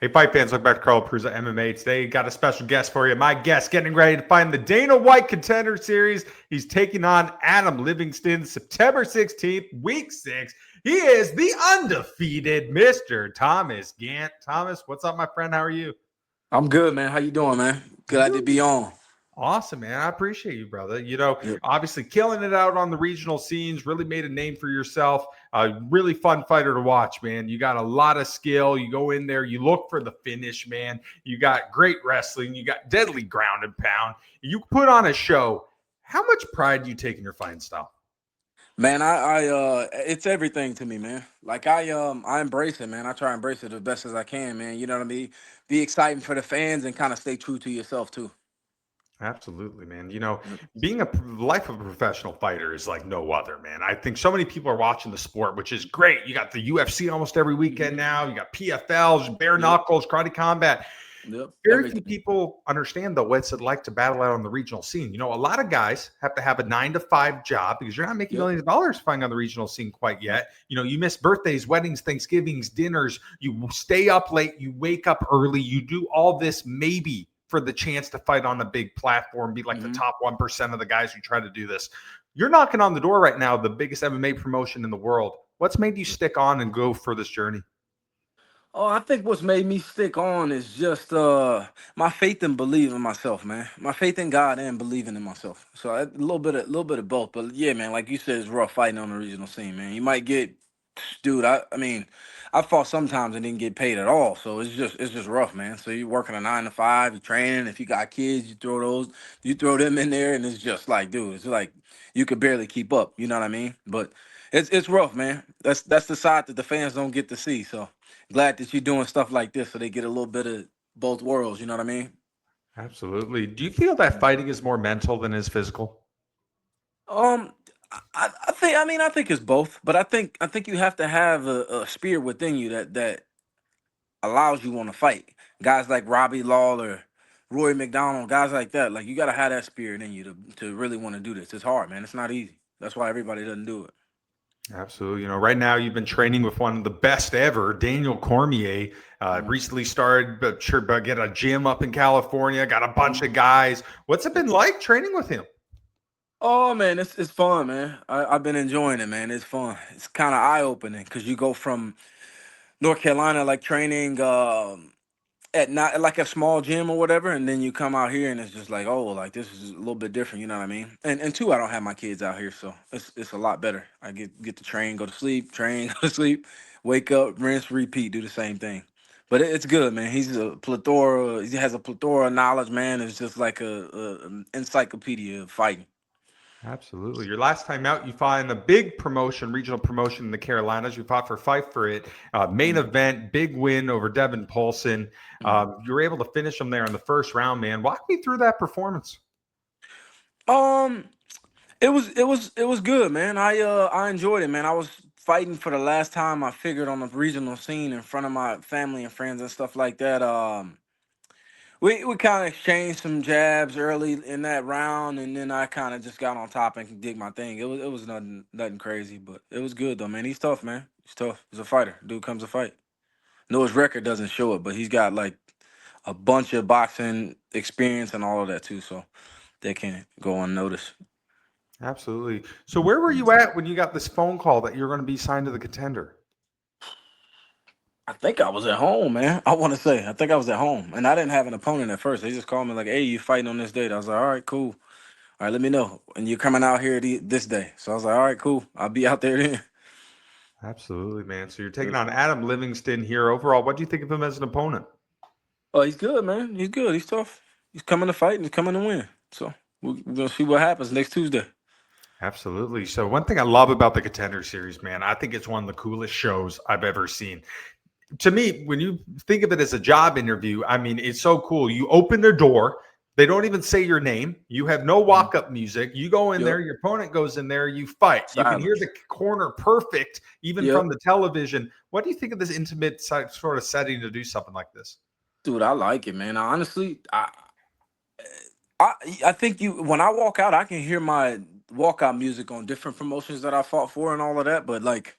Hey, fight fans, look back to Carl Prusa MMA. Today, got a special guest for you. My guest getting ready to find the Dana White Contender Series. He's taking on Adam Livingston September 16th, week 6. He is the undefeated Mr. Thomas Gantt. Thomas, what's up, my friend? How are you? I'm good, man. How you doing, man? I'm Glad to doing be on. awesome, man. I appreciate you, brother. Yep. Obviously killing it out on the regional scenes, really made a name for yourself. A really fun fighter to watch, man. You got a lot of skill. You go in there, you look for the finish, man. You got great wrestling. You got deadly ground and pound. You put on a show. How much pride do you take in your fighting style? Man, it's everything to me, man. Like I embrace it, man. I try to embrace it as best as I can, man. You know what I mean? Be exciting for the fans and kind of stay true to yourself too. Absolutely, man. Yep. Being a life of a professional fighter is like no other, man. I think so many people are watching the sport, which is great. You got the UFC almost every weekend Mhm. now. You got PFLs, bare Yep. knuckles, karate combat. Yep. Very few Everything. people understand though what's it like to battle out on the regional scene. A lot of guys have to have a 9 to 5 job because you're not making Yep. millions of dollars fighting on the regional scene quite Yep. yet. You miss birthdays, weddings, Thanksgivings, dinners. You stay up late, you wake up early, you do all this maybe for the chance to fight on a big platform, be like the Hmm. top 1% of the guys who try to do this. You're knocking on the door right now, the biggest MMA promotion in the world. What's made you stick on and go for this journey? Oh, I think what's made me stick on is just my faith and believe in myself, man. My faith in God and believing in myself. So a little bit of both. But yeah, man, like you said, it's rough fighting on the regional scene, man. You might get, dude. I mean, I fought sometimes and didn't get paid at all. So it's just rough, man. So you're working a 9 to 5, you're training. If you got kids, you throw them in there, and it's just like, dude, it's like you could barely keep up. You know what I mean? But it's rough, man. That's the side that the fans don't get to see. So glad that you're doing stuff like this so they get a little bit of both worlds. You know what I mean? Absolutely. Do you feel that fighting is more mental than is physical? Um, I think it's both, but I think you have to have a spirit within you that allows you want to fight. Guys like Robbie Lawler, Roy McDonald, guys like that. Like you gotta have that spirit in you to really want to do this. It's hard, man. It's not easy. That's why everybody doesn't do it. Absolutely. Right now you've been training with one of the best ever, Daniel Cormier. Mhm. Recently started, but sure, but get a gym up in California. Got a bunch Mhm. of guys. What's it been like training with him? Oh man, it's fun, man. I've been enjoying it, man. It's fun. It's kind of eye opening because you go from North Carolina, like training at not like a small gym or whatever, and then you come out here and it's just like, oh, like this is a little bit different. You know what I mean? And two, I don't have my kids out here, so it's a lot better. I get to train, go to sleep, train, go to sleep, wake up, rinse, repeat, do the same thing. But it's good, man. He has a plethora of knowledge, man. It's just like an encyclopedia of fighting. Absolutely. Your last time out, you fought in a big promotion, regional promotion in the Carolinas. You fought for Fight for It, main Mhm. event, big win over Devin Paulson. Mhm. You were able to finish him there in the first round, man. Walk me through that performance. Um, it was good, man. I enjoyed it, man. I was fighting for the last time I figured on the regional scene in front of my family and friends and stuff like that. We kind of exchanged some jabs early in that round, and then I kind of just got on top and did my thing. It was nothing crazy, but it was good though, man. He's tough, man. He's tough. He's a fighter. Dude comes to fight. No, his record doesn't show it, but he's got like a bunch of boxing experience and all of that too, so they can't go unnoticed. Absolutely. So, where were you at when you got this phone call that you're going to be signed to the Contender? I think I was at home, man. I think I was at home, and I didn't have an opponent at first. They just called me like, "Hey, you fighting on this date?" I was like, "All right, cool. All right, let me know." And you're coming out here this day, so I was like, "All right, cool. I'll be out there then." Absolutely, man. So, you're taking Yep. on Adam Livingston here. Overall, what do you think of him as an opponent? Oh, he's good, man. He's good. He's tough. He's coming to fight and he's coming to win. So we're gonna see what happens next Tuesday. Absolutely. So, one thing I love about the Contender Series, man, I think it's one of the coolest shows I've ever seen. To me, when you think of it as a job interview, I mean, it's so cool. You open their door, they don't even say your name. You have no Mhm. walk up music. You go in there, Yep. your opponent goes in there, you fight. You can hear the Silence. corner perfect, even from Yep. the television. What do you think of this intimate sort of setting to do something like this? Dude, I like it, man. Honestly, I I think you when I walk out, I can hear my walkout music on different promotions that I fought for and all of that. But like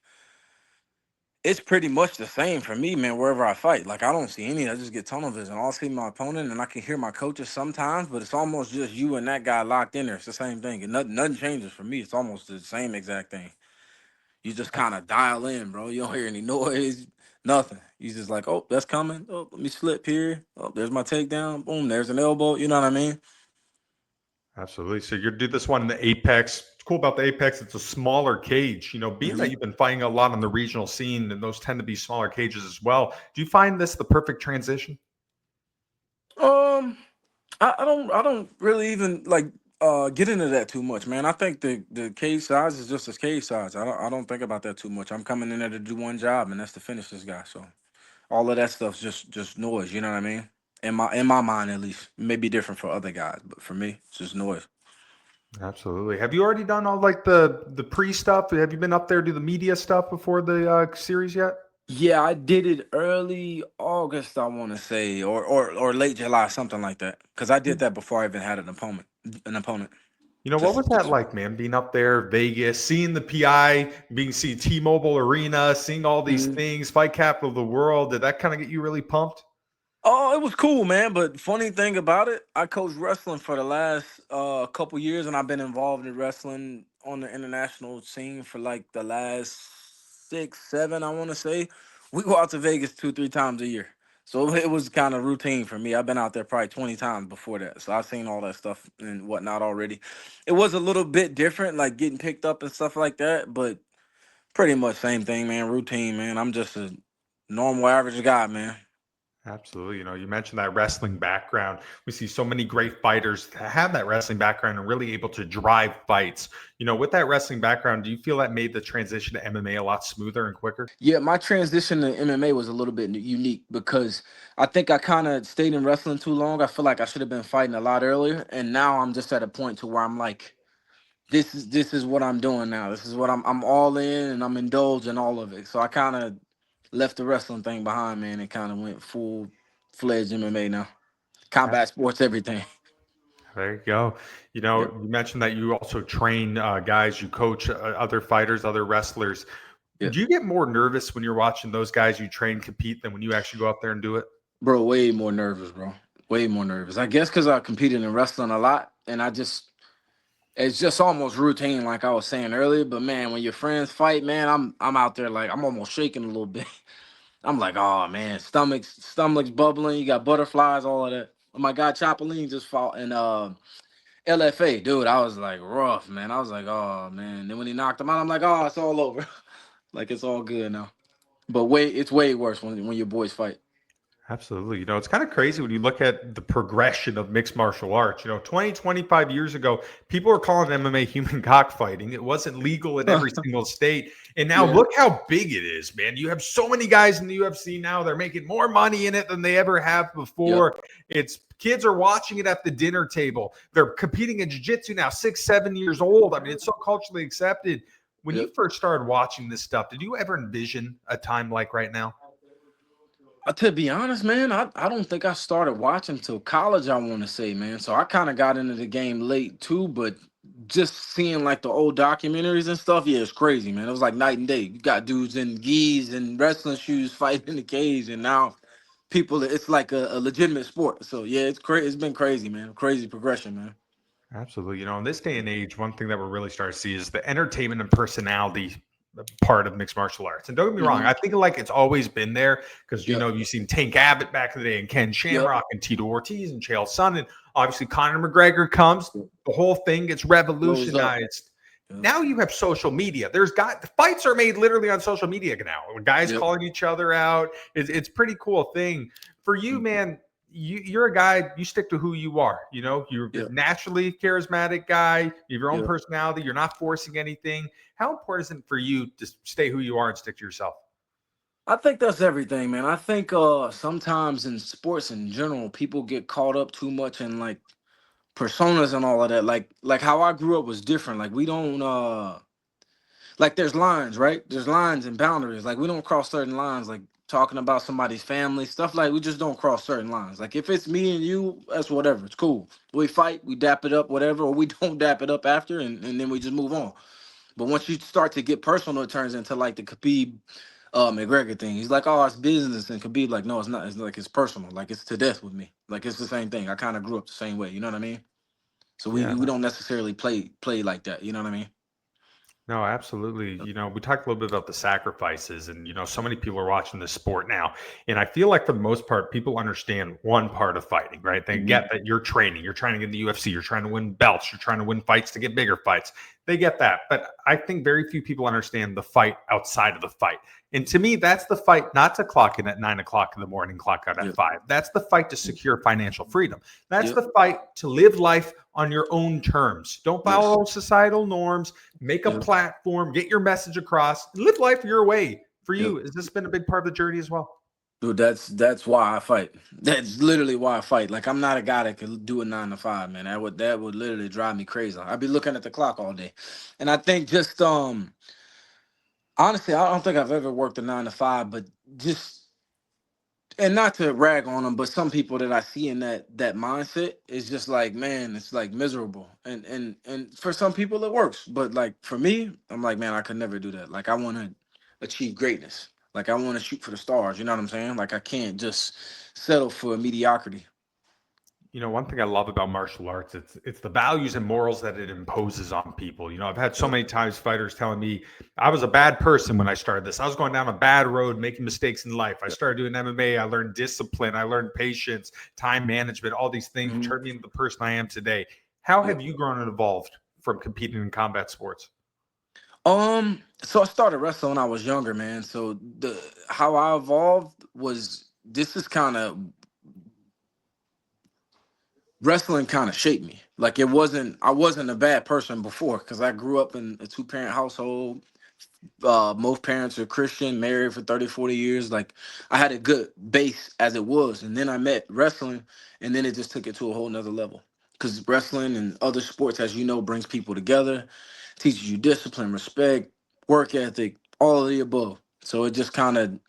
It's pretty much the same for me, man, wherever I fight. Like, I don't see any. I just get tunnel vision. I'll see my opponent and I can hear my coaches sometimes, but it's almost just you and that guy locked in there. It's the same thing. And nothing changes for me. It's almost the same exact thing. You just kind of dial in, bro. You don't hear any noise, nothing. You just like, oh, that's coming. Oh, let me slip here. Oh, there's my takedown. Boom, there's an elbow. You know what I mean? Absolutely. So you do this one in the Apex. It's cool about the Apex. It's a smaller cage. Being that hmm you've been fighting a lot on the regional scene, and those tend to be smaller cages as well. Do you find this the perfect transition? Um, I don't really even like get into that too much, man. I think the cage size is just a cage size. I don't think about that too much. I'm coming in there to do one job, and that's to finish this guy. So all of that stuff's just noise. You know what I mean? In my mind, at least, it may be different for other guys, but for me, it's just noise. Absolutely. Have you already done all like the pre stuff? Have you been up there do the media stuff before the series yet? Yeah, I did it early August, I want to say, or late July, something like that. Because I did that before I even had an opponent. An opponent. What was that Just like, man? Being up there, Vegas, seeing the PI, being see T-Mobile Arena, seeing all these Mhm. things, fight capital of the world. Did that kind of get you really pumped? Oh, it was cool, man. But funny thing about it, I coached wrestling for the last couple years, and I've been involved in wrestling on the international scene for like the last 6, 7, I want to say. We go out to Vegas 2, 3 times a year, so it was kind of routine for me. I've been out there probably 20 times before that, so I've seen all that stuff and whatnot already. It was a little bit different, like getting picked up and stuff like that, but pretty much same thing, man. Routine, man. I'm just a normal, average guy, man. Absolutely. You mentioned that wrestling background. We see so many great fighters that have that wrestling background and really able to drive fights. With that wrestling background, do you feel that made the transition to MMA a lot smoother and quicker? Yeah, my transition to MMA was a little bit unique because I think I kind of stayed in wrestling too long. I feel like I should have been fighting a lot earlier, and now I'm just at a point to where I'm like, this is what I'm doing now. This is what I'm all in, and I'm indulging all of it. So I kind of left the wrestling thing behind, man, and kind of went full fledged MMA now. Combat sports, everything. There you go. Yep. You mentioned that you also train guys, you coach other fighters, other wrestlers. Yep. Do you get more nervous when you're watching those guys you train compete than when you actually go out there and do it? Bro, way more nervous, bro. Way more nervous. I guess because I competed in wrestling a lot, and it's just almost routine, like I was saying earlier. But man, when your friends fight, man, I'm out there like I'm almost shaking a little bit. I'm like, oh man, stomach's bubbling. You got butterflies, all of that. My guy Chopperline just fought in LFA, dude. I was like rough, man. I was like, oh man. Then when he knocked him out, I'm like, oh, it's all over. Like it's all good now. But it's way worse when your boys fight. Absolutely. It's kind of crazy when you look at the progression of mixed martial arts. 20, 25 years ago, people were calling MMA human cockfighting. It wasn't legal in every single state. And now Yeah, look how big it is, man. You have so many guys in the UFC now. They're making more money in it than they ever have yep, before. It's kids are watching it at the dinner table. They're competing in jiu-jitsu now, 6, 7 years old. I mean, it's so culturally accepted. When you yep. first started watching this stuff, did you ever envision a time like right now? To be honest, man, I don't think I started watching till college, I want to say, man. So I kind of got into the game late too, but just seeing like the old documentaries and stuff, yeah, it's crazy, man. It was like night and day. You got dudes in gis and wrestling shoes fighting in the cage, and now people, it's like a legitimate sport. So yeah, it's crazy. It's been crazy, man. Crazy progression, man. Absolutely. In this day and age, one thing that we're really starting to see is the entertainment and personality part of mixed martial arts. And don't get me wrong, hmm I think like it's always been there because, Yep. you've seen Tank Abbott back in the day and Ken Yep. Shamrock and Tito Ortiz and Chael Sonnen. And obviously Conor McGregor comes, the whole thing gets Blows up. revolutionized. Yep. Now you have social media. The fights are made literally on social media now. Guys Yep. calling each other out. It's pretty cool thing. For you, man, you're a guy, you stick to who you are. You're a Yep. naturally charismatic guy. You have your own Yep. personality. You're not forcing anything. How important is it for you to stay who you are and stick to yourself? I think that's everything, man. I think sometimes in sports in general, people get caught up too much in like personas and all of that. Like how I grew up was different. Like we don't like there's lines, right? There's lines and boundaries. Like we don't cross certain lines, like talking about somebody's family, stuff like we just don't cross certain lines. Like if it's me and you, that's whatever. It's cool. We fight, we dap it up, whatever, or we don't dap it up after and then we just move on. But once you start to get personal, it turns into like the Khabib, McGregor thing. He's like, oh, it's business, and Khabib like, no, it's not. It's like it's personal. Like it's to death with me. Like it's the same thing. I kind of grew up the same way. You know what I mean? So we Yeah. we don't necessarily play like that. You know what I mean? No, absolutely. We talked a little bit about the sacrifices, and so many people are watching this sport now. And I feel like for the most part, people understand one part of fighting, right? They Mhm. get that you're training, you're trying to get in the UFC, you're trying to win belts, you're trying to win fights to get bigger fights. They get that. But I think very few people understand the fight outside of the fight. And to me, that's the fight not to clock in at 9 o'clock in the morning, clock out at Yep. 5. That's the fight to secure financial freedom. That's Yep. the fight to live life on your own terms. Don't Yes. follow societal norms. Make a Yep. platform, get your message across, live life your way. For Yep. you, has this been a big part of the journey as well? Dude, that's why I fight. That's literally why I fight. Like I'm not a guy that could do a 9 to 5, man. That would literally drive me crazy. I'd be looking at the clock all day. And I think just honestly, I don't think I've ever worked a 9 to 5, but just and not to rag on them, but some people that I see in that mindset is just like, man, it's like miserable. And for some people it works, but like for me, I'm like, man, I could never do that. Like I want to achieve greatness. Like I want to shoot for the stars. You know what I'm saying? Like I can't just settle for mediocrity. One thing I love about martial arts, it's the values and morals that it imposes on people. I've had so Yep. many times fighters telling me I was a bad person when I started this. I was going down a bad road, making mistakes in life. I Yep. started doing MMA. I learned discipline. I learned patience, time management, all these things Mhm. turned me into the person I am today. How have Yep. you grown and evolved from competing in combat sports? So I started wrestling when I was younger, man. So the how I evolved was this is kind of wrestling kind of shaped me. Like I wasn't a bad person before because I grew up in a two-parent household. Most parents are Christian, married for 30, 40 years. Like I had a good base as it was. And then I met wrestling and then it just took it to a whole nother level. Because wrestling and other sports, as you know, brings people together, teaches you discipline, respect, work ethic, all of the above. So it just kind of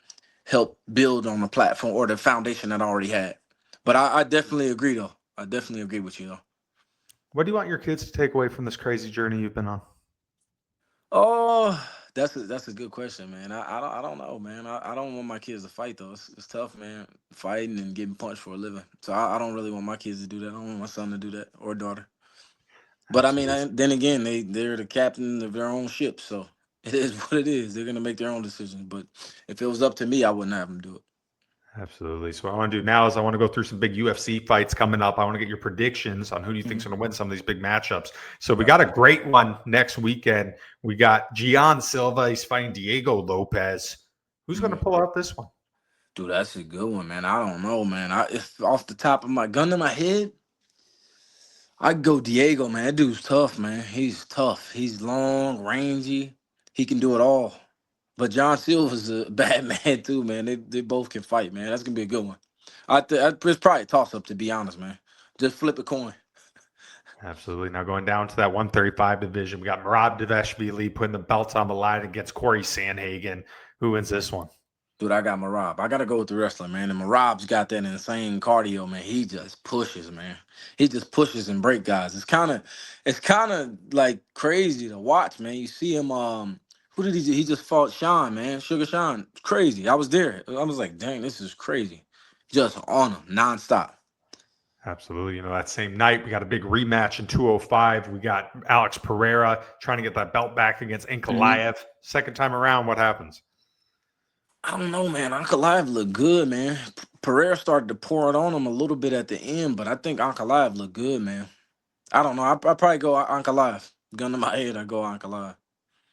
helped build on the platform or the foundation that I already had. But I definitely agree though. I definitely agree with you though. What do you want your kids to take away from this crazy journey you've been on? Oh, that's a good question, man. I don't know, man. I don't want my kids to fight though. It's tough, man. Fighting and getting punched for a living. So I don't really want my kids to do that. I don't want my son to do that or daughter. But I mean, Absolutely. then again, they're the captain of their own ship, so it is what it is. They're gonna make their own decisions. But if it was up to me, I wouldn't have them do it. Absolutely. So what I want to do now is I want to go through some big UFC fights coming up. I want to get your predictions on who do you think's Mhm. going to win some of these big matchups. So we Right. got a great one next weekend. We got Gian Silva. He's fighting Diego Lopez. Who's going to Mhm. pull out this one? Dude, that's a good one, man. I don't know, man. If off the top of my gun to my head, I'd go Diego, man. That dude's tough, man. He's tough. He's long, rangy. He can do it all. But John Silver's a bad man too, man. They both can fight, man. That's gonna be a good one. It's probably a toss up to be honest, man. Just flip a coin. Absolutely. Now going down to that 135 division, we got Merab Deveshvili putting the belts on the line against Corey Sandhagen. Who wins this one? Dude, I got Marab. I gotta go with the wrestler, man. And Marab's got that insane cardio, man. He just pushes, man. He just pushes and break guys. It's kind of like crazy to watch, man. You see him. Who did he? He just fought Sean, man. Sugar Sean. It's crazy. I was there. I was like, dang, this is crazy. Just on him nonstop. Absolutely. That same night, we got a big rematch in 205. We got Alex Pereira trying to get that belt back against Mhm. Ankalaev. Second time around, what happens? I don't know, man. Ankalaev looked good, man. Pereira started to pour it on him a little bit at the end, but I think Ankalaev looked good, man. I don't know. I probably go Ankalaev. Gun to my head, I go Ankalaev.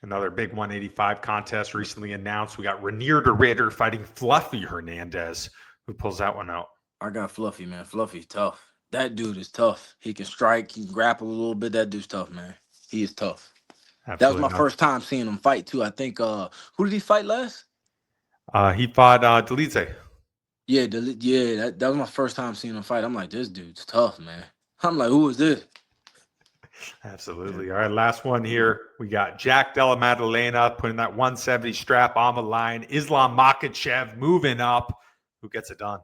Another big 185 contest recently announced. We got Renier de Ritter fighting Fluffy Hernandez. Who pulls that one out? I got Fluffy, man. Fluffy's tough. That dude is tough. He can strike, he can grapple a little bit. That dude's tough, man. He is tough. That was Absolutely my not. first time seeing him fight too. I think who did he fight last? He fought Delize. Yeah, that was my first time seeing him fight. I'm like, this dude's tough, man. I'm like, who is this? Yeah. Absolutely. All right, last one here. We got Jack Della Maddalena putting that 170 strap on the line. Islam Makhachev moving up. Who gets it done?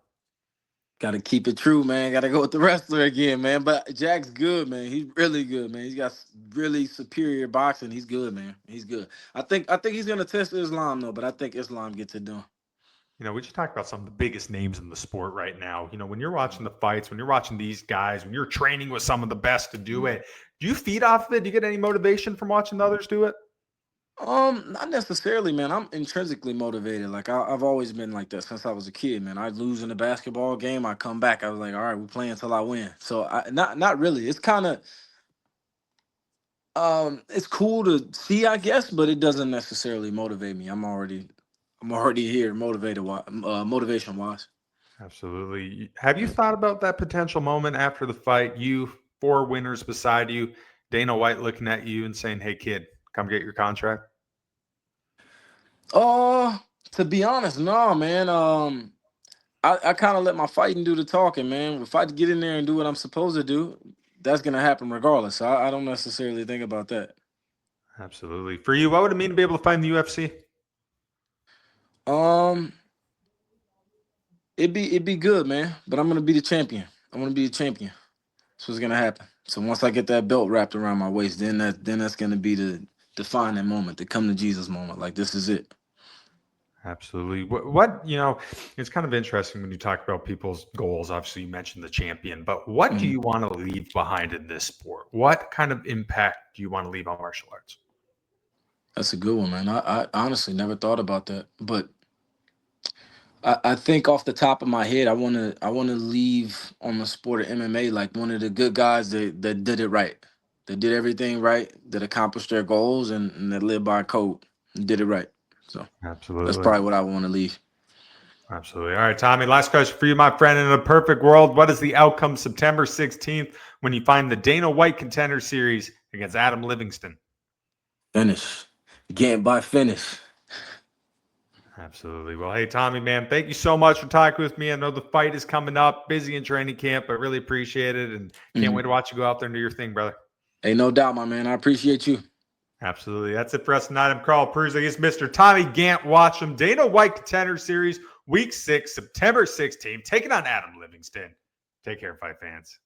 Got to keep it true, man. Got to go with the wrestler again, man. But Jack's good, man. He's really good, man. He's got really superior boxing. He's good, man. He's good. I think he's gonna test Islam though, but I think Islam gets it done. We just talked about some of the biggest names in the sport right now. When you're watching the fights, when you're watching these guys, when you're training with some of the best to do it, do you feed off of it? Do you get any motivation from watching the others do it? Not necessarily, man. I'm intrinsically motivated. Like I've always been like that since I was a kid, man. I lose in a basketball game, I come back. I was like, all right, we're playing until I win. So not really. It's kind of it's cool to see, I guess, but it doesn't necessarily motivate me. I'm already here, motivation wise. Absolutely. Have you thought about that potential moment after the fight? You, four winners beside you, Dana White looking at you and saying, "Hey, kid, come get your contract." Uh, to be honest, no, man. I kind of let my fighting do the talking, man. If I get in there and do what I'm supposed to do, that's gonna happen regardless. So I don't necessarily think about that. Absolutely. For you, what would it mean to be able to fight in the UFC? Um, it'd be good, man. But I'm gonna be the champion. I'm gonna be the champion. That's what's gonna happen. So once I get that belt wrapped around my waist, then that's gonna be the defining moment, the come to Jesus moment. Like this is it. Absolutely. It's kind of interesting when you talk about people's goals. Obviously, you mentioned the champion, but what do Mhm. you want to leave behind in this sport? What kind of impact do you want to leave on martial arts? That's a good one, man. I honestly never thought about that, but I think off the top of my head, I wanna leave on the sport of MMA like one of the good guys that did it right, that did everything right, that accomplished their goals and that lived by a code and did it right. So that's Absolutely. probably what I want to leave. Absolutely. All right, Tommy, last question for you, my friend. In a perfect world, what is the outcome September 16th when you find the Dana White Contender Series against Adam Livingston? Finish, Gantt by finish. Absolutely. Well, hey, Tommy, man, thank you so much for talking with me. I know the fight is coming up, busy in training camp, but really appreciate it and can't wait Mhm. to watch you go out there and do your thing, brother. Hey, no doubt, my man. I appreciate you. Absolutely. That's it for us tonight. I'm Carl Perz against Mr. Tommy Gantt. Watch him. Dana White Contender Series, Week 6, September 16th, taking on Adam Livingston. Take care, fight fans.